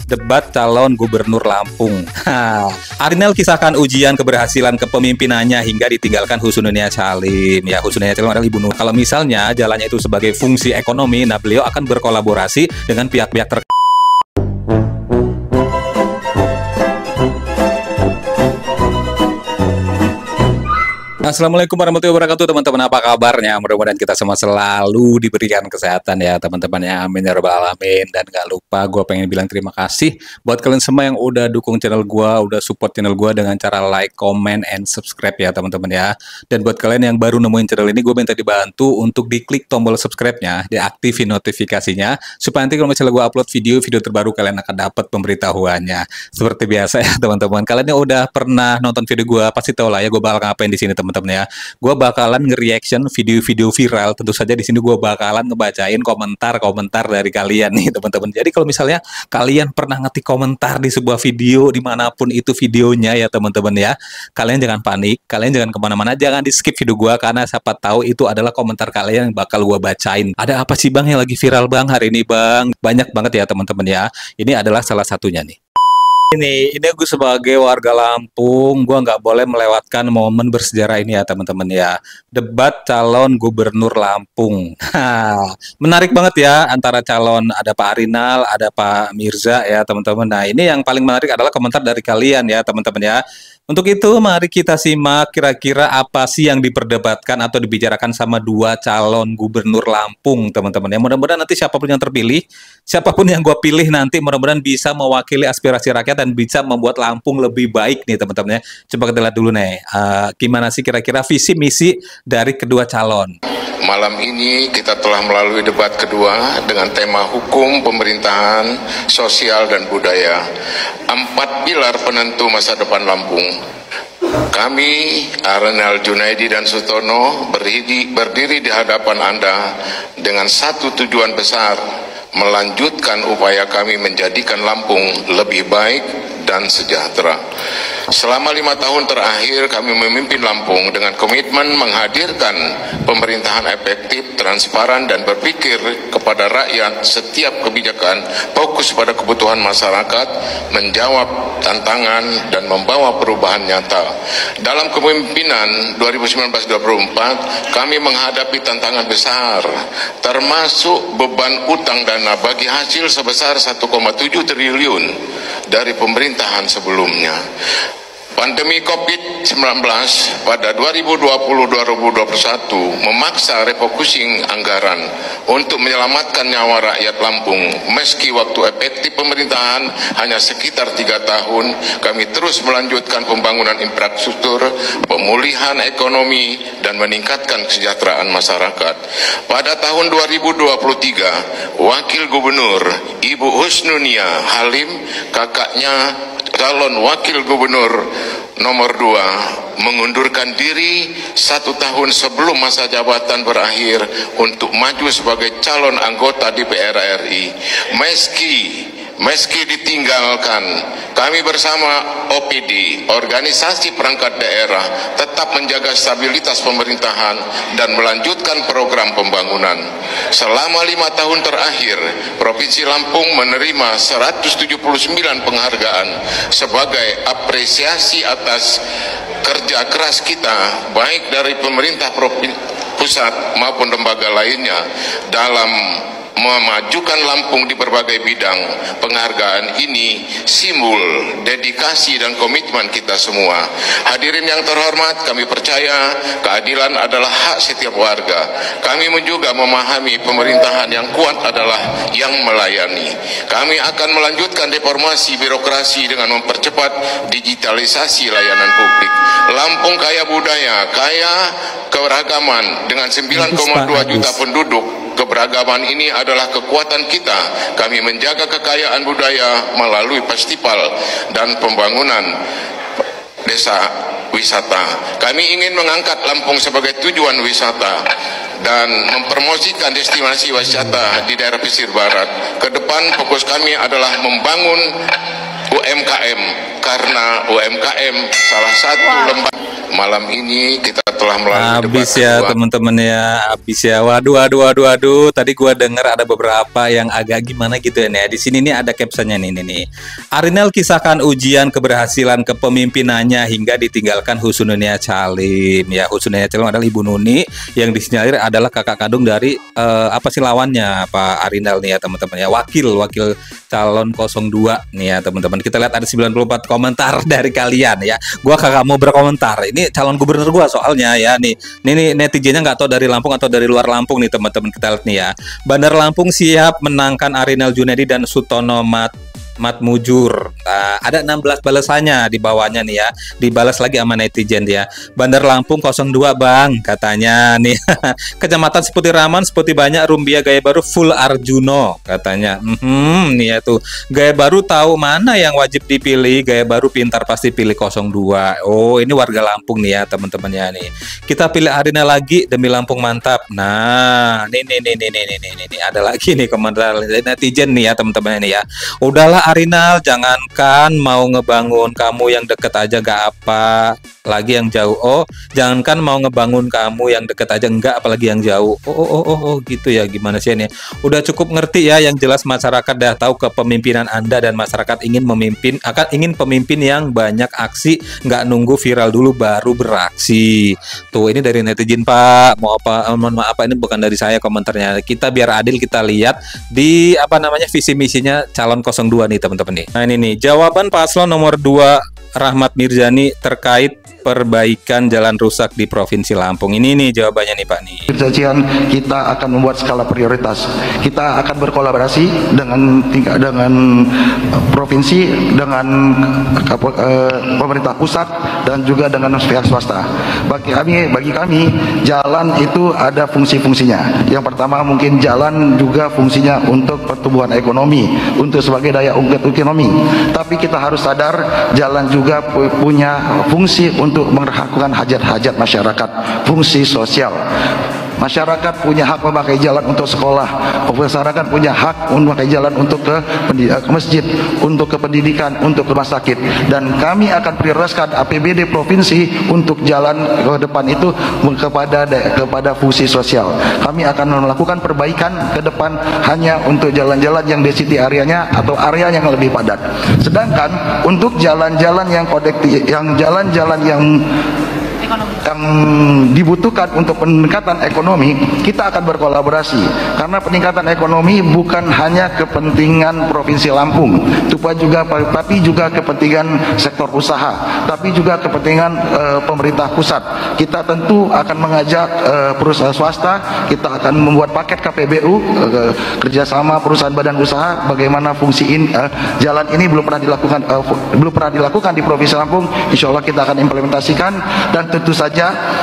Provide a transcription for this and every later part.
Debat calon gubernur Lampung. Arinal kisahkan ujian keberhasilan kepemimpinannya hingga ditinggalkan Husnunia Salim. Ya, Husnunia Salim adalah ibu Nur. Kalau misalnya jalannya itu sebagai fungsi ekonomi, nah beliau akan berkolaborasi dengan pihak-pihak terkait. Assalamualaikum warahmatullahi wabarakatuh, teman-teman. Apa kabarnya? Mudah-mudahan kita semua selalu diberikan kesehatan ya, teman-teman ya. Amin ya rabbal alamin. Dan gak lupa, gue pengen bilang terima kasih buat kalian semua yang udah dukung channel gue, udah support channel gue dengan cara like, comment, and subscribe ya, teman-teman ya. Dan buat kalian yang baru nemuin channel ini, gue minta dibantu untuk diklik tombol subscribe-nya, diaktifin notifikasinya, supaya nanti kalau misalnya gue upload video terbaru, kalian akan dapat pemberitahuannya. Seperti biasa ya, teman-teman. Kalian yang udah pernah nonton video gue pasti tau lah ya, gue bakal ngapain di sini, teman-teman ya. Gue bakalan nge-reaction video-video viral. Tentu saja di sini gue bakalan ngebacain komentar-komentar dari kalian nih, teman-teman. Jadi kalau misalnya kalian pernah ngetik komentar di sebuah video dimanapun itu videonya ya, teman-teman ya, kalian jangan panik, kalian jangan kemana-mana, jangan di skip video gue, karena siapa tahu itu adalah komentar kalian yang bakal gue bacain. Ada apa sih bang yang lagi viral bang hari ini bang? Banyak banget ya, teman-teman ya. Ini adalah salah satunya nih. Ini gue sebagai warga Lampung, gue nggak boleh melewatkan momen bersejarah ini ya, teman-teman ya. Debat calon gubernur Lampung. Menarik banget ya, antara calon, ada Pak Arinal, ada Pak Mirza ya, teman-teman. Nah, ini yang paling menarik adalah komentar dari kalian ya, teman-teman ya. Untuk itu, mari kita simak kira-kira apa sih yang diperdebatkan atau dibicarakan sama dua calon gubernur Lampung, teman-teman ya. Mudah-mudahan nanti siapapun yang terpilih, siapapun yang gue pilih nanti, mudah-mudahan bisa mewakili aspirasi rakyat dan bisa membuat Lampung lebih baik nih, teman-teman ya. Coba kita lihat dulu nih, gimana sih kira-kira visi misi dari kedua calon. Malam ini kita telah melalui debat kedua dengan tema hukum, pemerintahan, sosial, dan budaya. 4 pilar penentu masa depan Lampung. Kami, Arinal Junaidi dan Sutono, berdiri di hadapan Anda dengan satu tujuan besar, melanjutkan upaya kami menjadikan Lampung lebih baik dan sejahtera. Selama 5 tahun terakhir kami memimpin Lampung dengan komitmen menghadirkan pemerintahan efektif, transparan, dan berpikir kepada rakyat. Setiap kebijakan fokus pada kebutuhan masyarakat, menjawab tantangan, dan membawa perubahan nyata. Dalam kepemimpinan 2019-2024 kami menghadapi tantangan besar, termasuk beban utang dana bagi hasil sebesar 1,7 triliun dari pemerintahan sebelumnya. Pandemi COVID-19 pada 2020-2021 memaksa refocusing anggaran untuk menyelamatkan nyawa rakyat Lampung. Meski waktu efektif pemerintahan hanya sekitar 3 tahun, kami terus melanjutkan pembangunan infrastruktur, pemulihan ekonomi, dan meningkatkan kesejahteraan masyarakat. Pada tahun 2023, Wakil Gubernur Ibu Husnunia Salim, kakaknya calon wakil gubernur nomor 2, mengundurkan diri 1 tahun sebelum masa jabatan berakhir untuk maju sebagai calon anggota DPR RI. Meski ditinggalkan, kami bersama OPD, Organisasi Perangkat Daerah, tetap menjaga stabilitas pemerintahan dan melanjutkan program pembangunan. Selama 5 tahun terakhir, Provinsi Lampung menerima 179 penghargaan sebagai apresiasi atas kerja keras kita, baik dari pemerintah pusat maupun lembaga lainnya dalam memajukan Lampung di berbagai bidang. Penghargaan ini simbol dedikasi dan komitmen kita semua. Hadirin yang terhormat, kami percaya keadilan adalah hak setiap warga. Kami juga memahami pemerintahan yang kuat adalah yang melayani. Kami akan melanjutkan reformasi birokrasi dengan mempercepat digitalisasi layanan publik. Lampung kaya budaya, kaya keberagaman dengan 9,2 juta penduduk. Keberagaman ini adalah kekuatan kita. Kami menjaga kekayaan budaya melalui festival dan pembangunan desa wisata. Kami ingin mengangkat Lampung sebagai tujuan wisata dan mempromosikan destinasi wisata di daerah pesisir barat. Ke depan fokus kami adalah membangun UMKM, karena UMKM salah satu lembaga. Malam ini kita setelah melalui debat Habis ya kedua. teman-teman ya, habis ya. Waduh. Tadi gua dengar ada beberapa yang agak gimana gitu ya nih. Di sini nih ada captionnya nih. Arinal kisahkan ujian keberhasilan kepemimpinannya hingga ditinggalkan Husnunia Calim. Ya, Husnunia Calim adalah Ibu Nuni yang disinyalir adalah kakak kandung dari apa sih lawannya Pak Arinal nih ya teman-teman ya. Wakil calon 02 nih ya teman-teman. Kita lihat ada 94 komentar dari kalian ya. Gua kagak mau berkomentar. Ini calon gubernur gua soalnya ya nih. Ini netizennya nggak tahu dari Lampung atau dari luar Lampung nih teman-teman, kita lihat nih ya. Bandar Lampung siap menangkan Arinal Junaidi dan Sutono Matmujur. Nah, ada 16 balasannya di bawahnya nih ya. Dibalas lagi sama netizen dia. Bandar Lampung 02 Bang katanya nih. Kecamatan Seputi Raman, Seputi Banyak, Rumbia Gaya Baru full Arjuno katanya. Nih ya tuh. Gaya Baru tahu mana yang wajib dipilih. Gaya Baru pintar pasti pilih 02. Oh, ini warga Lampung nih ya teman-temannya nih. Kita pilih Arina lagi demi Lampung mantap. Nah, nih ada lagi nih komentar netizen nih ya teman-teman ini ya. Udahlah Arinal, jangankan mau ngebangun kamu yang deket aja gak apa, lagi yang jauh. Oh, jangankan mau ngebangun kamu yang deket aja enggak, apalagi yang jauh. Oh, gitu ya. Gimana sih ini? Udah cukup ngerti ya, yang jelas masyarakat dah tahu kepemimpinan Anda dan masyarakat ingin pemimpin yang banyak aksi, nggak nunggu viral dulu baru beraksi. Tuh, ini dari netizen Pak. Mohon maaf Pak, ini bukan dari saya komentarnya. Kita biar adil, kita lihat di visi misinya calon 02 nih teman-teman nih. Nah, ini nih jawaban paslon nomor 2 Rahmat Mirzani terkait perbaikan jalan rusak di Provinsi Lampung. Ini nih jawabannya nih Pak nih. Perjanjian kita akan membuat skala prioritas. Kita akan berkolaborasi dengan provinsi, dengan pemerintah pusat dan juga dengan pihak swasta. Bagi kami jalan itu ada fungsi-fungsinya. Yang pertama mungkin jalan juga fungsinya untuk pertumbuhan ekonomi, untuk sebagai daya ungkit ekonomi. Tapi kita harus sadar jalan juga punya fungsi untuk melakukan hajat-hajat masyarakat, fungsi sosial. Masyarakat punya hak memakai jalan untuk sekolah, masyarakat punya hak memakai jalan untuk ke masjid, untuk ke pendidikan, untuk ke rumah sakit. Dan kami akan prioritaskan APBD provinsi untuk jalan ke depan itu kepada fungsi sosial. Kami akan melakukan perbaikan ke depan hanya untuk jalan-jalan yang density areanya atau area yang lebih padat. Sedangkan untuk jalan-jalan yang dibutuhkan untuk peningkatan ekonomi, kita akan berkolaborasi karena peningkatan ekonomi bukan hanya kepentingan Provinsi Lampung, tapi juga kepentingan sektor usaha, tapi juga kepentingan pemerintah pusat. Kita tentu akan mengajak perusahaan swasta, kita akan membuat paket KPBU, kerjasama perusahaan badan usaha, bagaimana fungsi jalan ini belum pernah dilakukan di Provinsi Lampung. Insya Allah kita akan implementasikan, dan tentu saja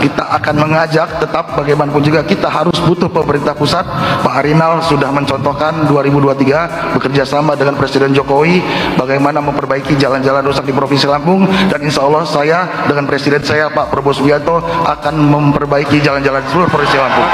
kita akan mengajak tetap bagaimanapun juga kita harus butuh pemerintah pusat. Pak Arinal sudah mencontohkan 2023 bekerja sama dengan Presiden Jokowi bagaimana memperbaiki jalan-jalan rusak di Provinsi Lampung, dan insya Allah saya dengan Presiden saya Pak Prabowo Subianto akan memperbaiki jalan-jalan seluruh Provinsi Lampung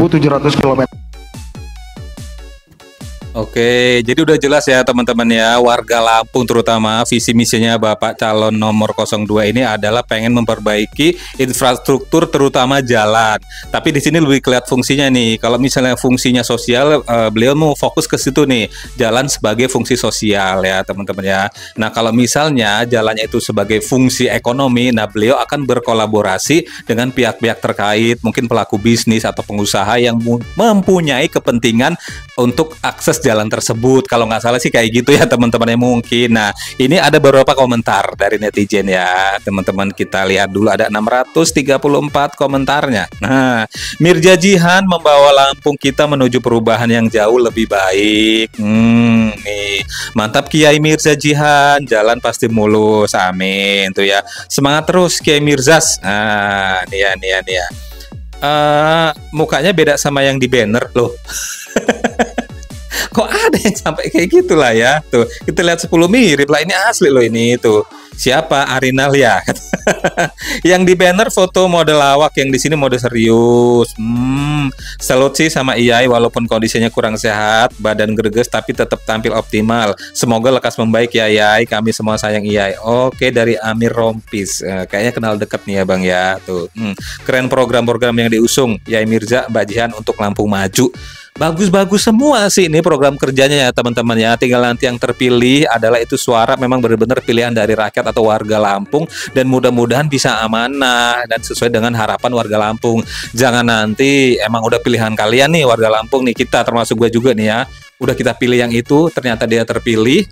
1.700 km. Oke, jadi udah jelas ya teman-teman ya, warga Lampung terutama visi misinya Bapak calon nomor 02 ini adalah pengen memperbaiki infrastruktur terutama jalan. Tapi di sini lebih kelihatan fungsinya nih. Kalau misalnya fungsinya sosial, beliau mau fokus ke situ nih, jalan sebagai fungsi sosial ya teman-teman ya. Nah, kalau misalnya jalannya itu sebagai fungsi ekonomi, nah beliau akan berkolaborasi dengan pihak-pihak terkait, mungkin pelaku bisnis atau pengusaha yang mempunyai kepentingan untuk akses jalan tersebut. Kalau nggak salah sih kayak gitu ya teman-teman, mungkin. Nah, ini ada beberapa komentar dari netizen ya teman-teman. Kita lihat dulu, ada 634 komentarnya. Nah, Mirza Jihan membawa Lampung kita menuju perubahan yang jauh lebih baik. Nih, mantap Kiai Mirza Jihan, jalan pasti mulus, amin tuh ya. Semangat terus Kiai Mirzas. Nah, nih ya. Mukanya beda sama yang di banner loh. Kok ada yang sampai kayak gitulah ya. Tuh, kita lihat 10 mirip lah, ini asli loh ini. Tuh, siapa? Arinal ya. Yang di banner foto mode lawak, yang di sini mode serius. Salut sih sama Iyai, walaupun kondisinya kurang sehat, badan greges tapi tetap tampil optimal. Semoga lekas membaik ya Iyai, kami semua sayang Iyai. Oke, dari Amir Rompis. Kayaknya kenal deket nih ya Bang ya. Tuh. Keren program-program yang diusung Iyai Mirza, Mbak Jihan untuk Lampung Maju. Bagus-bagus semua sih ini program kerjanya ya teman-teman ya. Tinggal nanti yang terpilih adalah itu suara memang benar-benar pilihan dari rakyat atau warga Lampung, dan mudah-mudahan bisa amanah dan sesuai dengan harapan warga Lampung. Jangan nanti emang udah pilihan kalian nih warga Lampung nih, kita termasuk gue juga nih ya, udah kita pilih yang itu ternyata dia terpilih,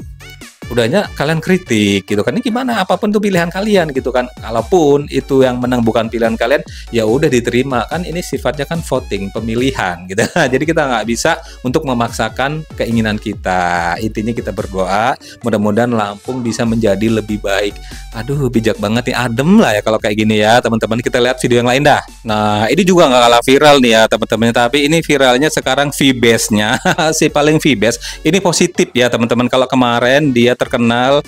udahnya kalian kritik gitu kan, ini gimana, apapun tuh pilihan kalian gitu kan. Kalaupun itu yang menang bukan pilihan kalian, ya udah diterima kan, ini sifatnya kan voting, pemilihan gitu. Jadi kita nggak bisa untuk memaksakan keinginan kita. Intinya kita berdoa mudah-mudahan Lampung bisa menjadi lebih baik. Aduh, bijak banget nih, adem lah ya kalau kayak gini ya teman-teman. Kita lihat video yang lain dah. Nah, ini juga nggak kalah viral nih ya teman-teman, tapi ini viralnya sekarang Vbase-nya si paling Vbase ini positif ya teman-teman. Kalau kemarin dia terkenal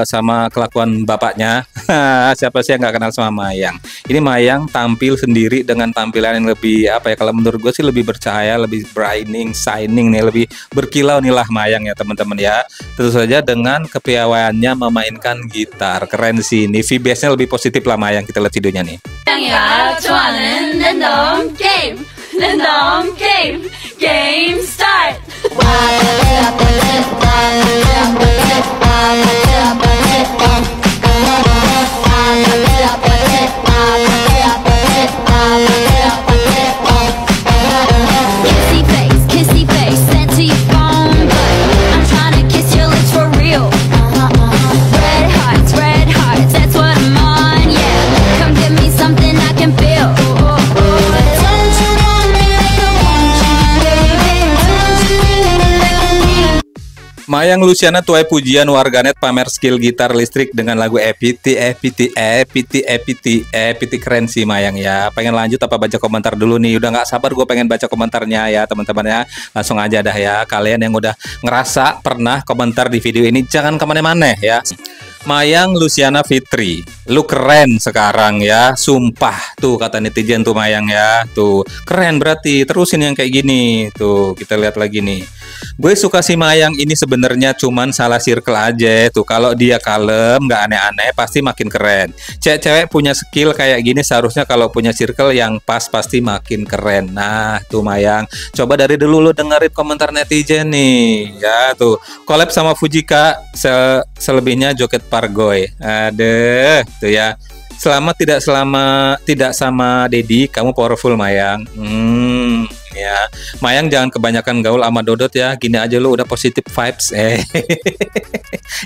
sama kelakuan bapaknya. Siapa sih yang nggak kenal sama Mayang? Ini Mayang tampil sendiri dengan tampilan yang lebih apa ya, kalau menurut gue sih lebih bercahaya, lebih brightening, shining nih, lebih berkilau nih lah Mayang ya teman-teman ya. Tentu saja dengan kepiawaiannya memainkan gitar, keren sih ini. Vbase-nya lebih positif lah Mayang. Kita lihat videonya nih. Random game start. Kissy face, sent to your phone, but I'm trying to kiss your lips for real. Red hearts, that's what I'm on, yeah. Come give me something I can feel. Don't you want me like I want you, baby? Don't you need me like I need? Mayang Luciana tuai pujian warganet pamer skill gitar listrik dengan lagu EPT. Keren sih Mayang ya. Pengen lanjut apa baca komentar dulu nih? Udah nggak sabar gue pengen baca komentarnya ya teman-teman ya. Langsung aja dah ya. Kalian yang udah ngerasa pernah komentar di video ini, jangan kemana-mana ya. Mayang Luciana Fitri, lu keren sekarang ya, sumpah tuh kata netizen tuh Mayang ya, tuh keren berarti, terusin yang kayak gini. Tuh kita lihat lagi nih. Gue suka si Mayang ini sebenarnya cuman salah circle aja tuh. Kalau dia kalem, nggak aneh-aneh, pasti makin keren. Cewek-cewek punya skill kayak gini seharusnya kalau punya circle yang pas pasti makin keren. Nah tuh Mayang, coba dari dulu lu dengerin komentar netizen nih ya. Tuh collab sama Fujika, selebihnya joget Pargoy. Aduh tuh ya. Tidak sama Dedi, kamu powerful Mayang. Ya, Mayang jangan kebanyakan gaul sama Dodot ya. Gini aja lu udah positive vibes.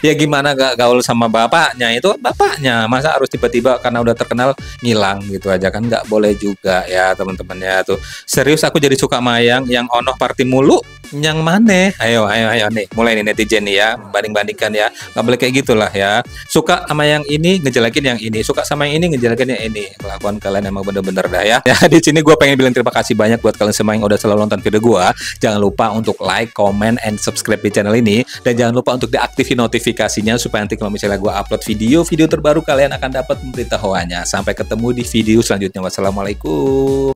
Ya gimana gak gaul sama bapaknya, itu bapaknya. Masa harus tiba-tiba karena udah terkenal ngilang gitu aja kan, nggak boleh juga ya teman-teman ya. Tuh serius aku jadi suka Mayang yang onoh party mulu. Yang mana? Ayo nih, mulai nih netizen nih ya, banding-bandingkan ya. Nggak boleh kayak gitulah ya. Suka sama yang ini ngejelekin yang ini, suka sama yang ini ngejelekin yang ini. Kelakuan kalian emang bener-bener dah ya. Ya di sini gue pengen bilang terima kasih banyak buat kalian semua yang udah selalu nonton video gue. Jangan lupa untuk like, comment, and subscribe di channel ini, dan jangan lupa untuk diaktifin notifikasinya supaya nanti kalau misalnya gue upload video terbaru kalian akan dapat pemberitahuannya. Sampai ketemu di video selanjutnya. Wassalamualaikum.